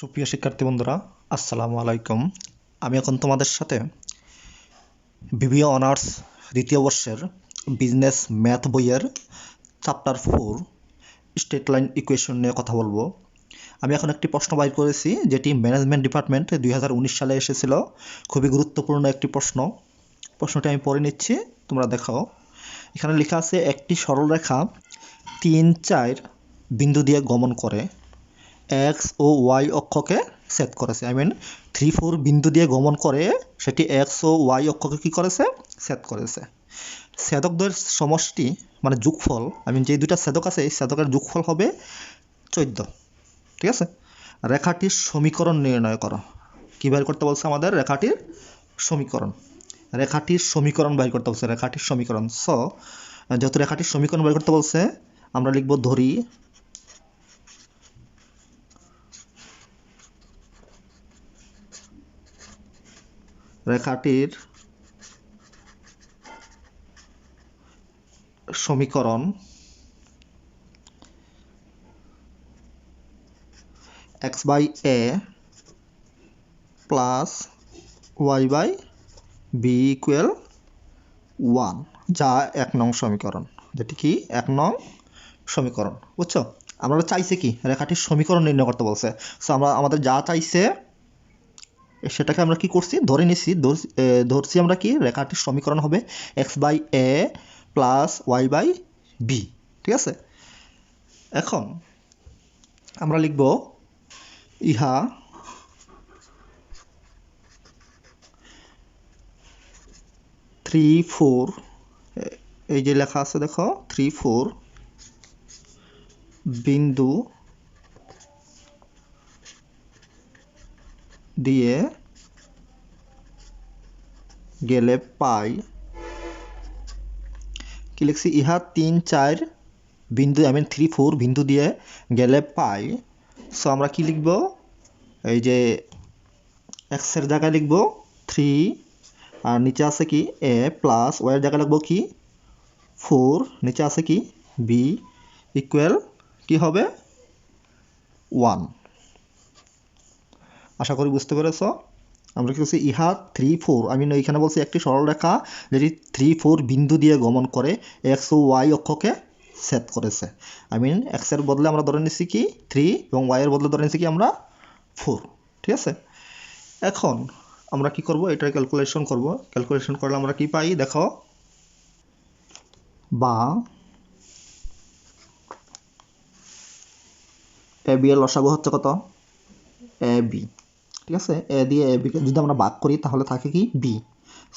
সুপ্রিয় শিক্ষার্থী বন্ধুরা, আসসালামু আলাইকুম। আমি এখন তোমাদের সাথে বিবিএ অনার্স দ্বিতীয় বর্ষের বিজনেস ম্যাথ বইয়ের চ্যাপ্টার 4 স্ট্রেট লাইন ইকুয়েশন নিয়ে কথা বলবো। আমি এখন একটি প্রশ্ন বাইর করেছি, যেটি ম্যানেজমেন্ট ডিপার্টমেন্ট 2019 সালে এসেছিল। খুবই গুরুত্বপূর্ণ একটি প্রশ্ন। প্রশ্নটি আমি পড়ে নিচ্ছি, তোমরা দেখাও। এখানে লেখা আছে, একটি সরলরেখা 3-4 বিন্দু দিয়ে গমন করে এক্স ও ওয়াই অক্ষকে ছেদ করেছে। 3-4 বিন্দু দিয়ে গমন করে সেটি এক্স ও ওয়াই অক্ষকে কী করেছে? ছেদ করেছে। ছেদকদের সমষ্টি মানে যোগফল, যে দুইটা ছেদক আছে এই ছেদকের যোগফল হবে 14। ঠিক আছে। রেখাটির সমীকরণ নির্ণয় করো। কী বের করতে বলছে আমাদের? রেখাটির সমীকরণ বের করতে বলছে, রেখাটির সমীকরণ। যেহেতু রেখাটির সমীকরণ বের করতে বলছে, আমরা লিখব ধরি রেখাটির সমীকরণ x by a plus y by b equal 1, যা 1 নং সমীকরণ। যেটি কি 1 নং সমীকরণ, বুঝছো? আমরা চাইছে কি? রেখাটির সমীকরণ নির্ণয় করতে বলছে। সো আমাদের যা চাইছে সেটাকে আমরা কি করছি? ধরছি আমরা কি? রেখাটির সমীকরণ হবে x by a plus y by b। ঠিক আছে। এখন আমরা লিখব ইহা থ্রি ফোর, এই যে লেখা আছে দেখো, 3-4 বিন্দু দিয়ে গেলে পাই। কি লিখছি? ইহা 3-4 বিন্দু 3-4 বিন্দু দিয়ে গেলে পাই। সো আমরা কি লিখব? এই যে এক্স এর জায়গায় লিখব 3, আর নিচে আছে কি a প্লাস ওয়াই এর জায়গায় লিখব কি 4, নিচে আছে কি b ইকুয়াল কি হবে 1। আশা করি বুঝতে পেরেছ। আমরা কি বলছি? ইহা 3-4, এইখানে বলছি একটি সরলরেখা যেটি 3-4 বিন্দু দিয়ে গমন করে এক্স ও ওয়াই অক্ষকে ছেদ করেছে। এক্স এর বদলে আমরা ধরে নিচ্ছি কি 3 এবং ওয়াই এর বদলে ধরে নিচ্ছি কি আমরা 4। ঠিক আছে। এখন আমরা কি করব? এটার ক্যালকুলেশন করব। ক্যালকুলেশন করলে আমরা কি পাই দেখো, বা এ বি এর লসাগু হচ্ছে কত? A B. ঠিক আছে। এ দিয়ে এ বিকে যদি আমরা ভাগ করি তাহলে থাকে কি বি।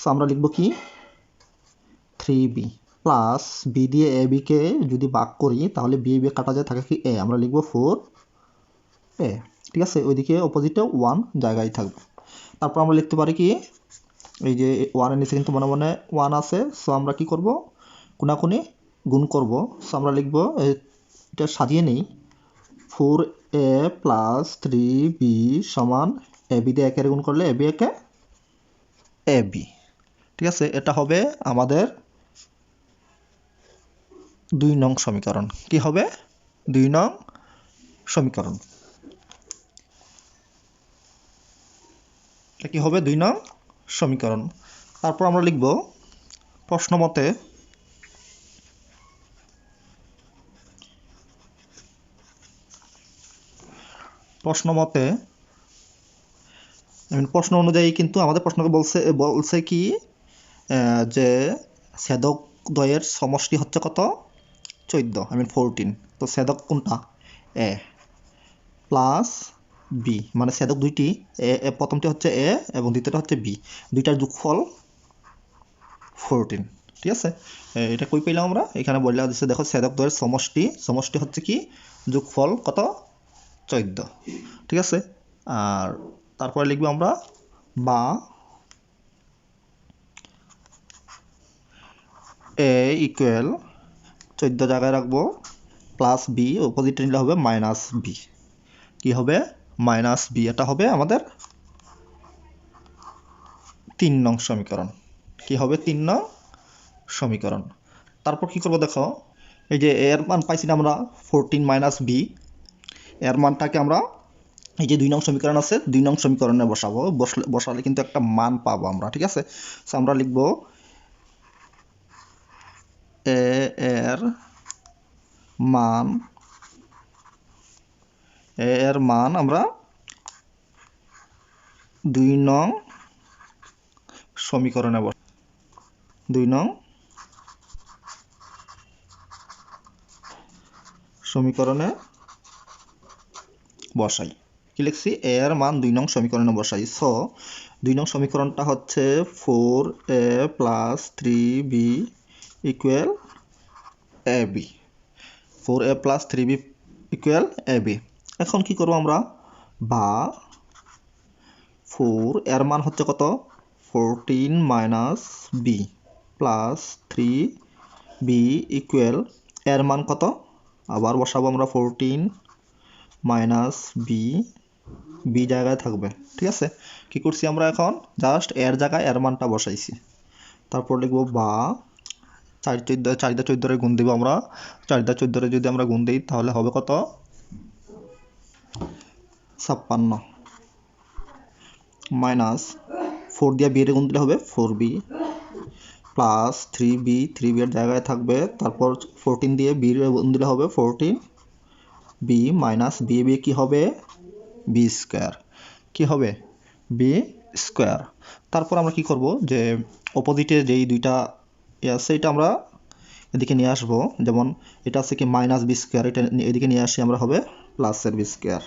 সো আমরা লিখব কি 3b প্লাস বি দিয়ে এ বিকে যদি ভাগ করি তাহলে বি বি কাটা যায়, থাকে কি এ, আমরা লিখব 4a। ঠিক আছে। ওইদিকে অপোজিটে 1 জায়গায় থাকবে। তারপর আমরা লিখতে পারি কি, এই যে 1 এর নিচে কিন্তু মনে মনে 1 আছে। সো আমরা কি করব? কোনাকুনি গুণ করব। সো আমরা লিখব, এটা সাজিয়ে নেই, 4a প্লাস 3b সমান এ বি দিয়ে একের গুণ করলে এ বি একে এ বি। ঠিক আছে। এটা হবে আমাদের 2 নং সমীকরণ। কি হবে? 2 নং সমীকরণ। এটা কি হবে? 2 নং সমীকরণ। তারপর আমরা লিখব প্রশ্ন মতে প্রশ্ন অনুযায়ী কিন্তু আমাদের প্রশ্নকে বলছে কি যে ছেদক দ্বয়ের সমষ্টি হচ্ছে কত? 14। তো ছেদক কোনটা? এ প্লাস বি, ছেদক দুইটি, প্রথমটি হচ্ছে এ এবং দ্বিতীয়টা হচ্ছে বি, দুইটার যোগফল 14। ঠিক আছে। এটা কই পেলাম আমরা? এখানে বলে দিচ্ছে দেখো, ছেদক দ্বয়ের সমষ্টি হচ্ছে কি যোগফল কত? 14। ঠিক আছে। আর তারপরে লিখবো আমরা বা এ ইকুয়াল 14 জায়গায় রাখবো প্লাস বি, অপোজিটে নিলে হবে মাইনাস বি। কি হবে? Minus B. এটা হবে আমাদের 3 নং সমীকরণ। কি হবে? 3 নং সমীকরণ। তারপর কি করবো দেখো, এই যে এর মান পাইছি না আমরা 14 মাইনাস বি, এর মানটাকে আমরা এই যে 2 নং সমীকরণ আছে 2 নং সমীকরণে বসাবো, বসালে কিন্তু একটা মান পাবো আমরা, ঠিক আছে। সো আমরা লিখব এ এর মান আমরা 2 নং সমীকরণে 2 নং সমীকরণে বসাই। কি লিখছি? এ এর মান 2 নং সমীকরণে বসাই। সো 2 নং সমীকরণটা হচ্ছে 4a + 3b equal ab। 4a + 3b equal ab। এখন কি করব আমরা? বা 4 এর মান হচ্ছে কত? 14 - b প্লাস 3b ইকুয়াল এর মান কত? আবার বসাবো আমরা 14 - b জায়গায় থাকবে, ঠিক আছে। কি করছি আমরা এখন? জাস্ট এর জায়গায় এর মানটা বসাইছি। তারপর লিখবো বা 4 দিয়ে 14 গুণ দিব আমরা। 4 দিয়ে 14 যদি আমরা গুণ দিই তাহলে হবে কত? 56 মাইনাস 4 দিয়ে b এর গুণ দিলে হবে 4b প্লাস 3b এর জায়গায় থাকবে। তারপর 14 দিয়ে b এর গুণ দিলে হবে 14b মাইনাস b কি হবে? b square. কি হবে? b square. তারপর আমরা কি করব? যে অপোজিটে যেই দুইটা আছে এটা আমরা এদিকে নিয়ে আসবো। যেমন এটা আছে কি মাইনাস বি স্কয়ার, এটা এদিকে নিয়ে আসি আমরা, হবে প্লাসের বি স্কয়ার,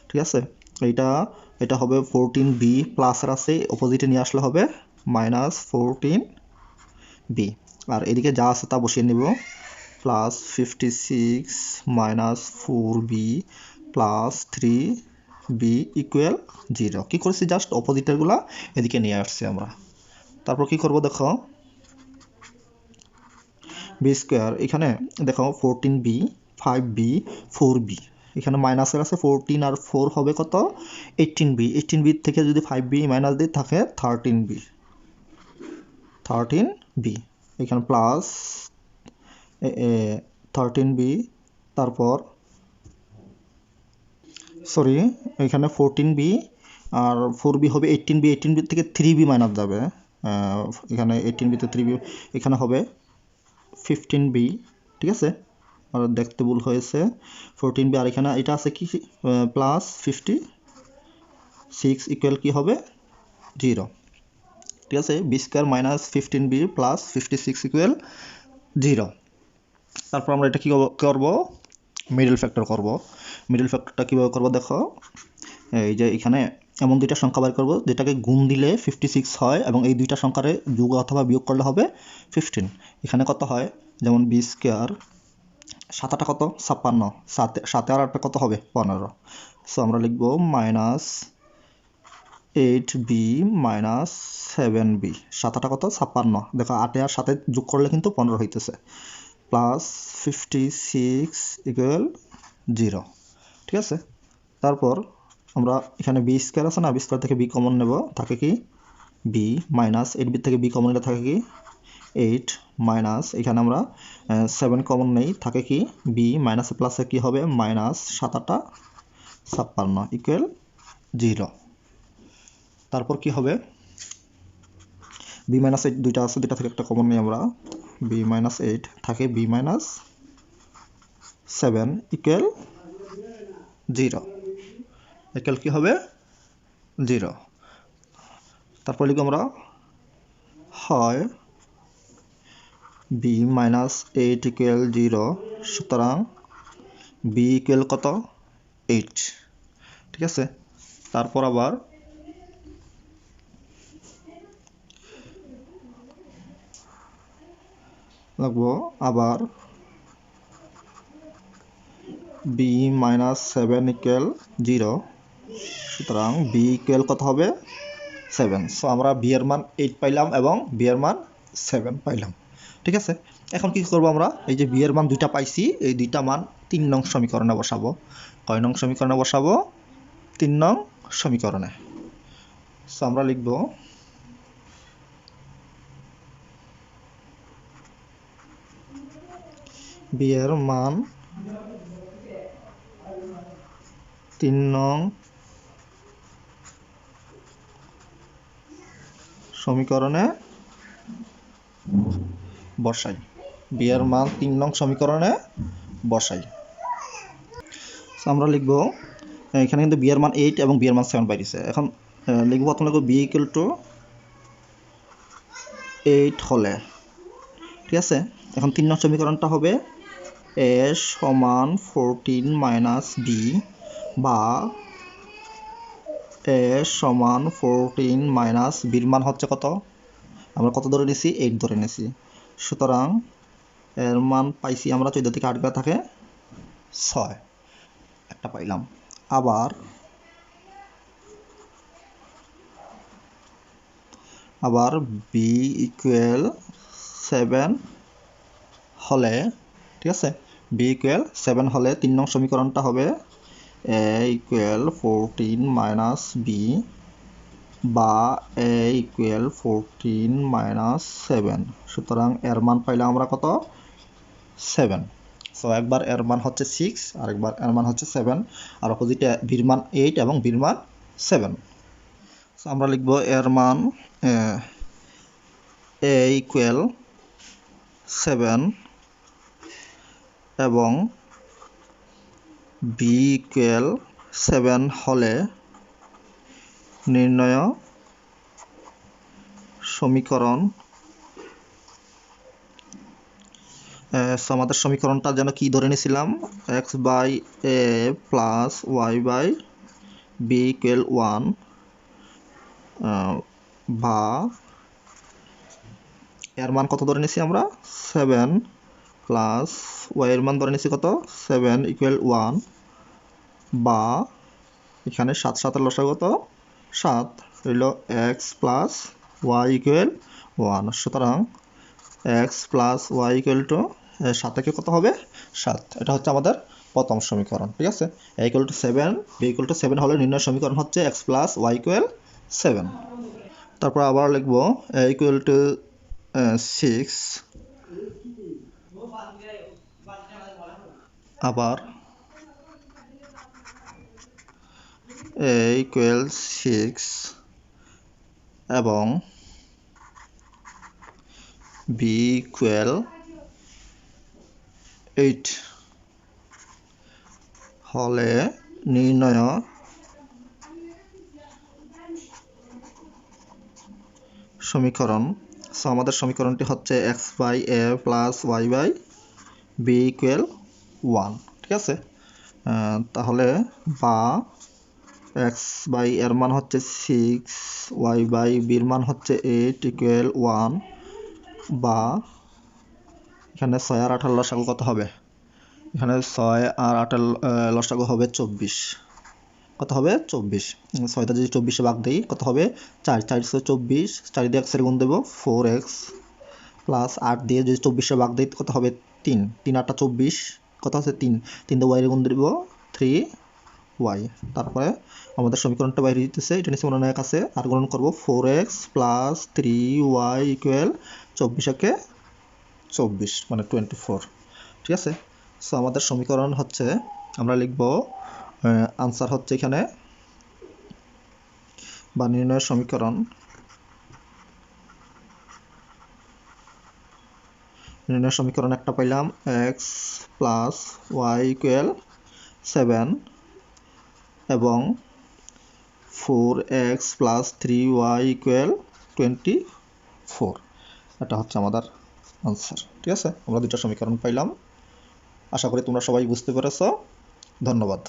ঠিক আছে। এটা হবে 14b প্লাসের আছে, অপোজিটে নিয়ে আসলে হবে মাইনাস 14b। আর এদিকে যা আছে তা বসিয়ে নিব। Plus 56 minus 4b plus 3b equal 0। কি করেছি? জাস্ট অপোজিটেরগুলা এদিকে নিয়ে আসছি আমরা। তারপর কি করব? দেখো বি স্কোয়ার, এখানে দেখো 14b 5b 4b, এখানে মাইনাসের আছে 14 আর 4 হবে কত? 18b। 18b থেকে যদি 5b মাইনাস দিই থাকে 13b। এখানে প্লাস 13b। তারপর সরি, এখানে 14b আর 4b হবে 18b। 18b থেকে 3b মাইনাস যাবে, এখানে 18b তে 3b, এখানে হবে 15b, ঠিক আছে। আর দেখতে ভুল হয়েছে, 14b আর এখানে এটা আছে কি প্লাস 56 ইকুয়াল কি হবে? 0, ঠিক আছে। B square minus 15b plus 56 equal 0। তারপর আমরা এটা কি করব? মিডল ফ্যাক্টর করব। মিডল ফ্যাক্টরটা কীভাবে করব? দেখো এই যে এখানে এমন দুইটা সংখ্যা বের করব যেটাকে গুণ দিলে 56 হয় এবং এই দুইটা সংখ্যারে যোগ অথবা বিয়োগ করলে হবে 15। এখানে কত হয়? যেমন বি স্কোয়ার 7 কত? 56, সাথে আর একটা কত হবে? 15। সো আমরা লিখব মাইনাস 8b মাইনাস 7b। 7 কত? 56। দেখো 8 আর 7 যোগ করলে কিন্তু 15 হইতেছে। প্লাস 56 ইকুয়াল 0, ঠিক আছে। তারপর আমরা এখানে বি স্কোয়ার আছে না, বি স্কোয়ার থেকে বি কমন নেব, থাকে কি বি মাইনাস 8b থেকে বি কমন নিলে থাকে কি 8 মাইনাস এখানে আমরা 7 কমন নেই, থাকে কি বি মাইনাস প্লাসে কি হবে? Minus 7 56 equal 0। তারপর কি হবে? বি মাইনাস 8 দুইটা আছে, দুইটা থেকে একটা কমন নেই আমরা, বি মাইনাস 8 থাকে বি মাইনাস 7 ইকুয়াল 0, ইকুয়াল কি হবে? 0। তারপর লিখব আমরা হয় বি মাইনাস 8 ইকুয়াল 0, সুতরাং বি ইকুয়াল কত? 8, ঠিক আছে। তারপর আবার লাগবো আবার বি মাইনাস 7 ইকুয়াল 0, সুতরাং বি ইকুয়াল কত হবে? 7। সো আমরা বি এর মান 8 পাইলাম এবং বি এর মান 7 পাইলাম, ঠিক আছে। এখন কি করব আমরা? এই যে বি এর মান দুইটা পাইছি, এই দুইটা মান 3 নং সমীকরণে বসাবো। কয় নং সমীকরণে বসাবো? 3 নং সমীকরণে। সো আমরা লিখব বি এর মান 3 নং সমীকরণে বসাই, বি এর মান 3 নং সমীকরণে বসাই। আমরা লিখব এখানে কিন্তু বি এর মান 8 এবং বি এর মান 7 বাইরেছে। এখন লিখব, প্রথমে লিখব বি ইকুয়াল টু 8 হলে, ঠিক আছে। এখন 3 নং সমীকরণটা হবে এ সমান 14 মাইনাস বি, বা এ সমান 14 মাইনাস বির মান হচ্ছে কত, আমরা কত ধরে নিছি, 8 ধরে নিছি। সুতরাং এর মান পাইছি আমরা 14 থেকে 8 গেলে থাকে 6, একটা পাইলাম। আবার বি ইকুয়াল 7 হলে, ঠিক আছে, বি ইকুয়াল 7 হলে 3 নং সমীকরণটা হবে এ ইকুয়াল 14 মাইনাস বি, বা এ ইকুয়াল 14 মাইনাস 7। সুতরাং এর মান পাইলাম আমরা কত, 7। সো একবার এর মান হচ্ছে 6, আর একবার এর মান হচ্ছে 7, আর অপোজিটে বির মান 8 এবং বির মান 7। সো আমরা লিখব এর মান এ ইকুয়াল 7 এবং বি ইকুয়াল 7 হলে নির্ণয় সমীকরণ। আমাদের সমীকরণটা যেন কি ধরে নিয়েছিলাম, x by A plus Y by B equal 1, বা এর মান কত ধরে নিয়েছি আমরা, 7 প্লাস ওয়াই এর মান ধরে নিয়েছি কত, 7 ইকুয়াল 1, বা এখানে 7 7 এর লসাগু কত, 7 হইল x প্লাস ওয়াই ইকুয়াল 1। সুতরাং x plus Y equal to 7 থেকে কত হবে, 7। এটা হচ্ছে আমাদের প্রথম সমীকরণ, ঠিক আছে। a equal to 7, b equal to 7 হলে নির্ণয় সমীকরণ হচ্ছে x প্লাস ওয়াই ইকুয়াল 7। তারপর আবার লিখব a ইকুয়াল টু 6, আবার a ইকুয়াল 6 এবং b ইকুয়াল 8 হলে নির্ণয় সমীকরণ। সো আমাদের সমীকরণটি হচ্ছে x by A plus Y by B equal 1, ঠিক আছে। তাহলে বা x বাই এর মান হচ্ছে 6, ওয়াই বাই বির মান হচ্ছে 8 ইকুয়াল 1, বা এখানে 6 আর 8 লসাগু কত হবে, এখানে 6 আর 8 লসাগু হবে 24, কত হবে 24। 6টা যদি 24 ভাগ দিই কত হবে, 4 4 24, 4 দিয়ে x এর গুণ দেবো 4x, প্লাস 8 দিয়ে যদি 24 ভাগ দিই কত হবে 3 3 8 24, কত আছে 3 3 দিয়ে y এর গুণ দেবো 3y। তারপরে আমাদের সমীকরণটা বাইরে দিতেছে, এটা নিচে মনে আছে, আর গুণন করব 4x প্লাস 3y ইকুয়াল 24 কে 24 মানে 24, ঠিক আছে। সো আমাদের সমীকরণ হচ্ছে, আমরা লিখব আনসার হচ্ছে এখানে, বা নির্ণয় সমীকরণ, নির্ণয় সমীকরণ একটা পাইলাম x প্লাস ওয়াই ইকুয়াল 7 এবং 4x প্লাস 3y ইকুয়াল 24। এটা হচ্ছে আমাদের আনসার, ঠিক আছে। আমরা দুটো সমীকরণ পাইলাম। আশা করি তোমরা সবাই বুঝতে পেরেছো। ধন্যবাদ।